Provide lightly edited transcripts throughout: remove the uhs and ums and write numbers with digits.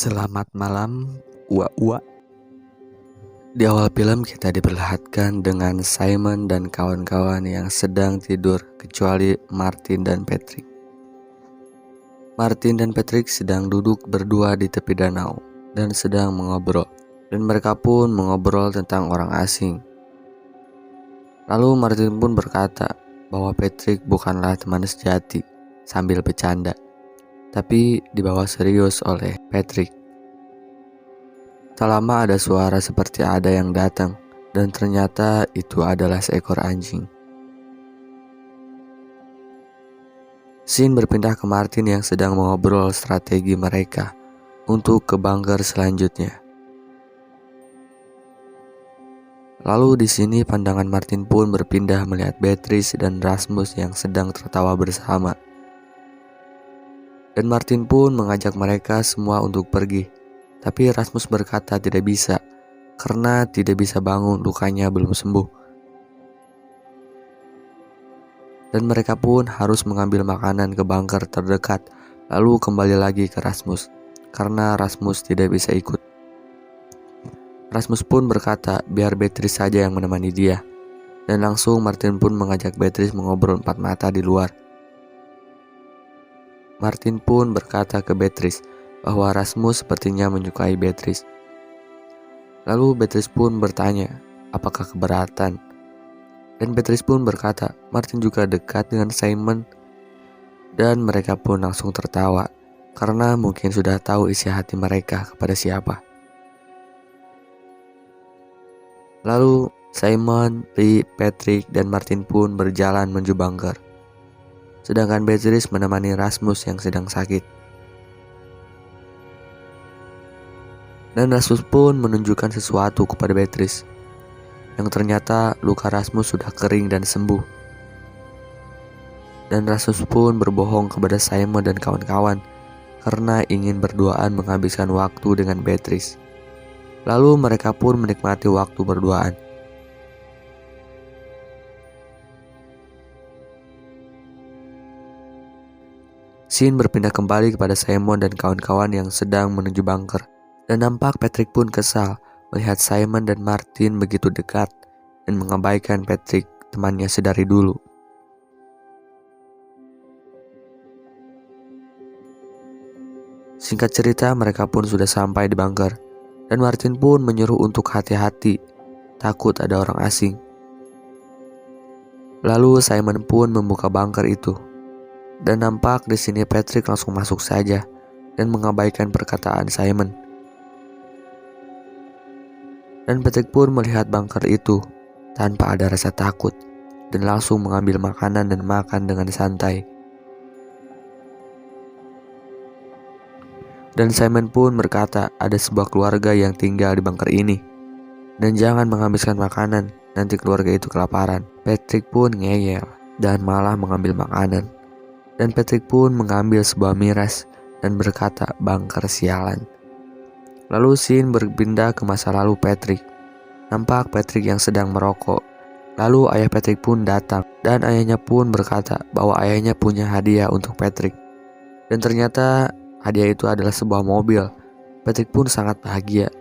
Selamat malam, Ua-Ua. Di awal film kita diperlihatkan dengan Simon dan kawan-kawan yang sedang tidur kecuali Martin dan Patrick. Martin dan Patrick sedang duduk berdua di tepi danau dan sedang mengobrol. Dan mereka pun mengobrol tentang orang asing. Lalu Martin pun berkata bahwa Patrick bukanlah teman sejati sambil bercanda, tapi dibawa serius oleh Patrick. Tak lama ada suara seperti ada yang datang, dan ternyata itu adalah seekor anjing. Scene berpindah ke Martin yang sedang mengobrol strategi mereka untuk ke bunker selanjutnya. Lalu di sini pandangan Martin pun berpindah melihat Beatrice dan Rasmus yang sedang tertawa bersama. Dan Martin pun mengajak mereka semua untuk pergi. Tapi Rasmus berkata tidak bisa, karena tidak bisa bangun, lukanya belum sembuh. Dan mereka pun harus mengambil makanan ke bunker terdekat, lalu kembali lagi ke Rasmus, karena Rasmus tidak bisa ikut. Rasmus pun berkata biar Beatrice saja yang menemani dia. Dan langsung Martin pun mengajak Beatrice mengobrol empat mata di luar. Martin pun berkata ke Beatrice bahwa Rasmus sepertinya menyukai Beatrice. Lalu Beatrice pun bertanya, apakah keberatan? Dan Beatrice pun berkata, Martin juga dekat dengan Simon. Dan mereka pun langsung tertawa, karena mungkin sudah tahu isi hati mereka kepada siapa. Lalu Simon, Lee, Patrick, dan Martin pun berjalan menuju bunker. Sedangkan Beatrice menemani Rasmus yang sedang sakit. Dan Rasmus pun menunjukkan sesuatu kepada Beatrice, yang ternyata luka Rasmus sudah kering dan sembuh. Dan Rasmus pun berbohong kepada Simon dan kawan-kawan karena ingin berduaan menghabiskan waktu dengan Beatrice. Lalu mereka pun menikmati waktu berduaan. Scene berpindah kembali kepada Simon dan kawan-kawan yang sedang menuju bunker. Dan nampak Patrick pun kesal melihat Simon dan Martin begitu dekat dan mengabaikan Patrick, temannya sedari dulu. Singkat cerita, mereka pun sudah sampai di bunker. Dan Martin pun menyuruh untuk hati-hati, takut ada orang asing. Lalu Simon pun membuka bunker itu. Dan nampak di sini Patrick langsung masuk saja dan mengabaikan perkataan Simon. Dan Patrick pun melihat bunker itu tanpa ada rasa takut dan langsung mengambil makanan dan makan dengan santai. Dan Simon pun berkata ada sebuah keluarga yang tinggal di bunker ini. Dan jangan menghabiskan makanan, nanti keluarga itu kelaparan. Patrick pun ngeyel dan malah mengambil makanan. Dan Patrick pun mengambil sebuah miras dan berkata bunker sialan. Lalu scene berpindah ke masa lalu Patrick. Nampak Patrick yang sedang merokok. Lalu ayah Patrick pun datang dan ayahnya pun berkata bahwa ayahnya punya hadiah untuk Patrick. Dan ternyata hadiah itu adalah sebuah mobil. Patrick pun sangat bahagia.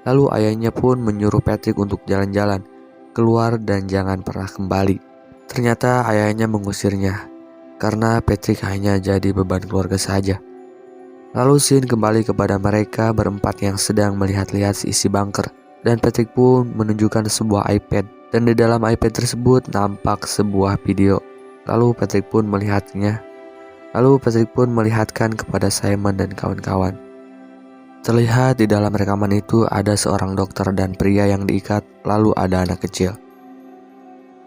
Lalu ayahnya pun menyuruh Patrick untuk jalan-jalan keluar dan jangan pernah kembali. Ternyata ayahnya mengusirnya karena Patrick hanya jadi beban keluarga saja. Lalu scene kembali kepada mereka berempat yang sedang melihat-lihat isi bunker. Dan Patrick pun menunjukkan sebuah iPad. Dan di dalam iPad tersebut nampak sebuah video. Lalu Patrick pun melihatnya. Lalu Patrick pun melihatkan kepada Simon dan kawan-kawan. Terlihat di dalam rekaman itu ada seorang dokter dan pria yang diikat, lalu ada anak kecil.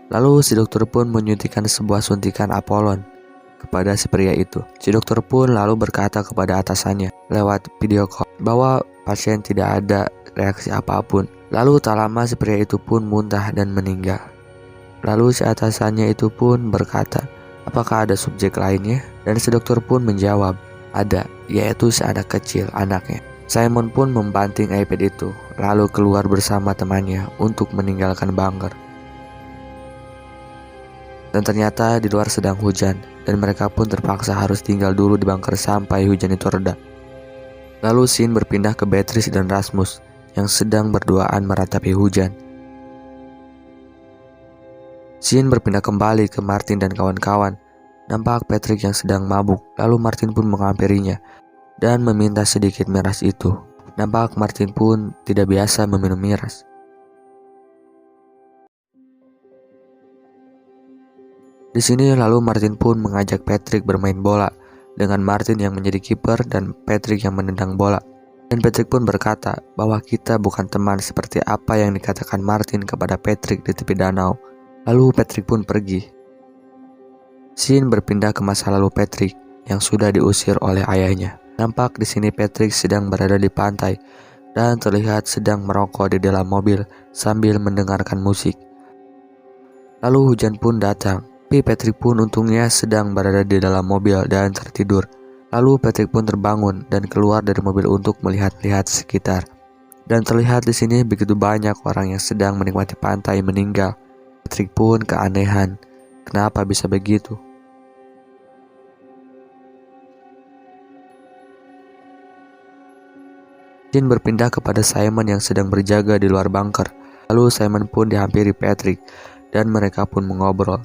Lalu si dokter pun menyuntikkan sebuah suntikan Apollon kepada si pria itu. Si dokter pun lalu berkata kepada atasannya lewat video call bahwa pasien tidak ada reaksi apapun. Lalu tak lama si pria itu pun muntah dan meninggal. Lalu si atasannya itu pun berkata, apakah ada subjek lainnya? Dan si dokter pun menjawab, ada, yaitu si anak kecil, anaknya. Simon pun membanting iPad itu, lalu keluar bersama temannya untuk meninggalkan bunker. Dan ternyata di luar sedang hujan, dan mereka pun terpaksa harus tinggal dulu di bunker sampai hujan itu reda. Lalu scene berpindah ke Beatrice dan Rasmus yang sedang berduaan meratapi hujan. Scene berpindah kembali ke Martin dan kawan-kawan. Nampak Patrick yang sedang mabuk, lalu Martin pun menghampirinya dan meminta sedikit miras itu. Nampak Martin pun tidak biasa meminum miras. Di sini lalu Martin pun mengajak Patrick bermain bola dengan Martin yang menjadi kiper dan Patrick yang menendang bola. Dan Patrick pun berkata bahwa kita bukan teman seperti apa yang dikatakan Martin kepada Patrick di tepi danau. Lalu Patrick pun pergi. Scene berpindah ke masa lalu Patrick yang sudah diusir oleh ayahnya. Nampak di sini Patrick sedang berada di pantai dan terlihat sedang merokok di dalam mobil sambil mendengarkan musik. Lalu hujan pun datang, tapi Patrick pun untungnya sedang berada di dalam mobil dan tertidur. Lalu Patrick pun terbangun dan keluar dari mobil untuk melihat-lihat sekitar. Dan terlihat di sini begitu banyak orang yang sedang menikmati pantai meninggal. Patrick pun keanehan, kenapa bisa begitu? Jin berpindah kepada Simon yang sedang berjaga di luar bunker. Lalu Simon pun dihampiri Patrick dan mereka pun mengobrol.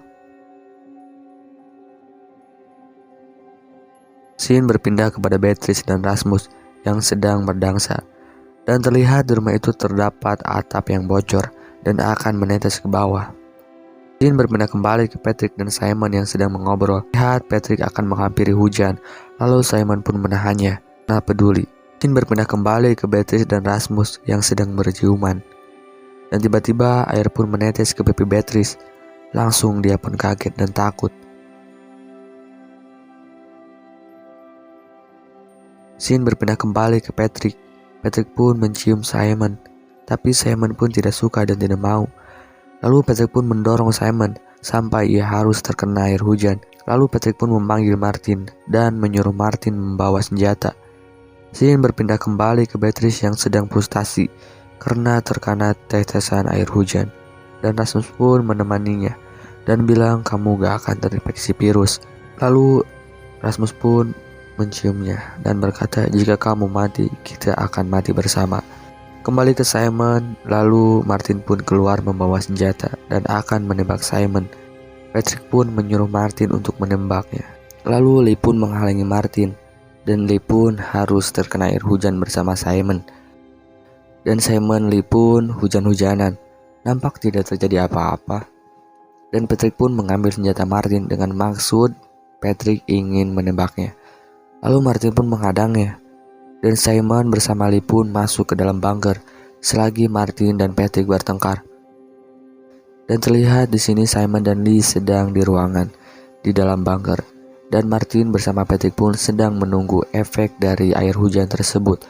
Scene berpindah kepada Beatrice dan Rasmus yang sedang berdansa. Dan terlihat di rumah itu terdapat atap yang bocor dan akan menetes ke bawah. Scene berpindah kembali ke Patrick dan Simon yang sedang mengobrol. Lihat Patrick akan menghampiri hujan, lalu Simon pun menahannya. Nah peduli. Scene berpindah kembali ke Beatrice dan Rasmus yang sedang berciuman. Dan tiba-tiba air pun menetes ke pipi Beatrice. Langsung dia pun kaget dan takut. Scene berpindah kembali ke Patrick. Patrick pun mencium Simon, tapi Simon pun tidak suka dan tidak mau. Lalu Patrick pun mendorong Simon sampai ia harus terkena air hujan. Lalu Patrick pun memanggil Martin dan menyuruh Martin membawa senjata. Scene berpindah kembali ke Beatrice yang sedang frustasi karena terkena tetesan air hujan. Dan Rasmus pun menemaninya dan bilang kamu gak akan terinfeksi virus. Lalu Rasmus pun menciumnya dan berkata jika kamu mati kita akan mati bersama. Kembali ke Simon, lalu Martin pun keluar membawa senjata dan akan menembak Simon. Patrick pun menyuruh Martin untuk menembaknya. Lalu Lee pun menghalangi Martin dan Lee pun harus terkena air hujan bersama Simon. Dan Simon Lee pun hujan-hujanan. Nampak tidak terjadi apa-apa. Dan Patrick pun mengambil senjata Martin dengan maksud Patrick ingin menembaknya. Lalu Martin pun menghadangnya. Dan Simon bersama Lee pun masuk ke dalam bunker selagi Martin dan Patrick bertengkar. Dan terlihat di sini Simon dan Lee sedang di ruangan di dalam bunker dan Martin bersama Patrick pun sedang menunggu efek dari air hujan tersebut.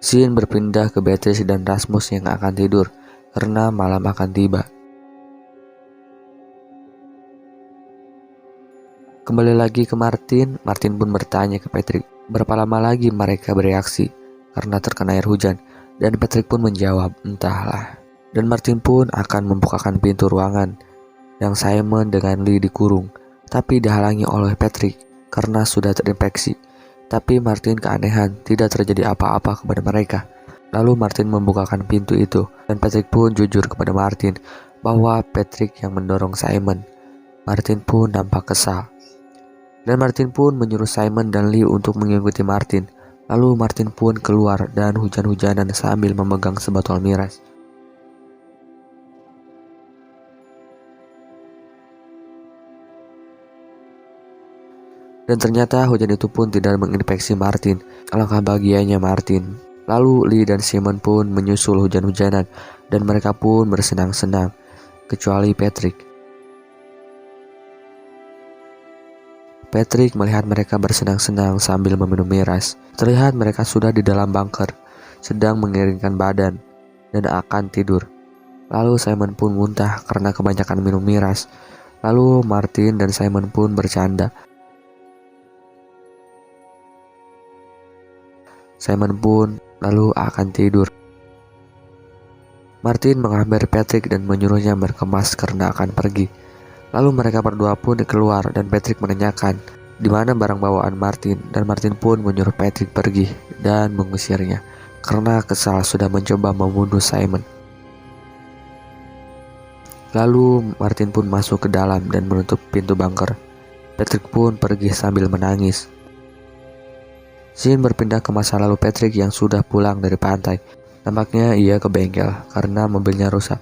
Scene berpindah ke Beatrice dan Rasmus yang akan tidur karena malam akan tiba. Kembali lagi ke Martin, Martin pun bertanya ke Patrick, berapa lama lagi mereka bereaksi karena terkena air hujan? Dan Patrick pun menjawab, entahlah. Dan Martin pun akan membukakan pintu ruangan yang Simon dengan Lee dikurung, tapi dihalangi oleh Patrick karena sudah terinfeksi. Tapi Martin keanehan, tidak terjadi apa-apa kepada mereka. Lalu Martin membukakan pintu itu, dan Patrick pun jujur kepada Martin bahwa Patrick yang mendorong Simon. Martin pun nampak kesal. Dan Martin pun menyuruh Simon dan Lee untuk mengikuti Martin. Lalu Martin pun keluar dan hujan-hujanan sambil memegang sebotol miras. Dan ternyata hujan itu pun tidak menginfeksi Martin. Alangkah bahagianya Martin. Lalu Lee dan Simon pun menyusul hujan-hujanan dan mereka pun bersenang-senang, kecuali Patrick. Patrick melihat mereka bersenang-senang sambil meminum miras. Terlihat mereka sudah di dalam bunker, sedang mengiringkan badan dan akan tidur. Lalu Simon pun muntah karena kebanyakan minum miras. Lalu Martin dan Simon pun bercanda. Simon pun lalu akan tidur. Martin menghampiri Patrick dan menyuruhnya berkemas karena akan pergi. Lalu mereka berdua pun keluar dan Patrick menanyakan di mana barang bawaan Martin, dan Martin pun menyuruh Patrick pergi dan mengusirnya karena kesal sudah mencoba membunuh Simon. Lalu Martin pun masuk ke dalam dan menutup pintu bunker. Patrick pun pergi sambil menangis. Scene berpindah ke masa lalu Patrick yang sudah pulang dari pantai. Nampaknya ia ke bengkel karena mobilnya rusak.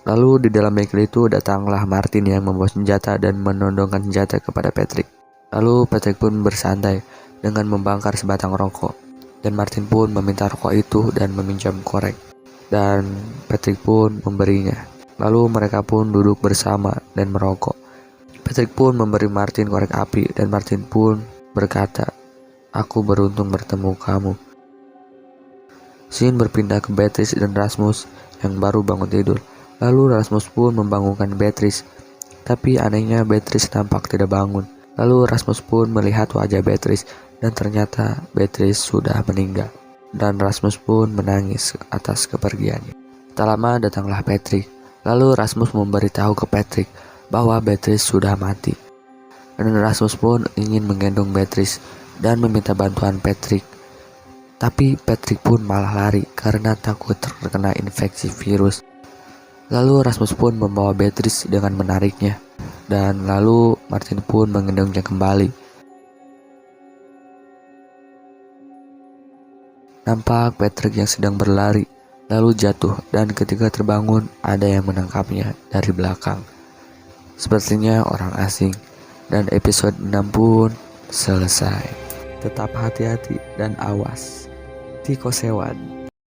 Lalu di dalam bengkel itu datanglah Martin yang membawa senjata dan menodongkan senjata kepada Patrick. Lalu Patrick pun bersantai dengan membakar sebatang rokok. Dan Martin pun meminta rokok itu dan meminjam korek. Dan Patrick pun memberinya. Lalu mereka pun duduk bersama dan merokok. Patrick pun memberi Martin korek api dan Martin pun berkata, "Aku beruntung bertemu kamu." Scene berpindah ke Beatrice dan Rasmus yang baru bangun tidur. Lalu Rasmus pun membangunkan Beatrice. Tapi anehnya Beatrice tampak tidak bangun. Lalu Rasmus pun melihat wajah Beatrice dan ternyata Beatrice sudah meninggal. Dan Rasmus pun menangis atas kepergiannya. Tak lama datanglah Patrick. Lalu Rasmus memberitahu ke Patrick bahwa Beatrice sudah mati. Dan Rasmus pun ingin menggendong Beatrice dan meminta bantuan Patrick. Tapi Patrick pun malah lari karena takut terkena infeksi virus. Lalu Rasmus pun membawa Beatrice dengan menariknya. Dan lalu Martin pun menggendongnya kembali. Nampak Patrick yang sedang berlari, lalu jatuh dan ketika terbangun ada yang menangkapnya dari belakang. Sepertinya orang asing. Dan episode 6 pun selesai. Tetap hati-hati dan awas. Tiko Sewan.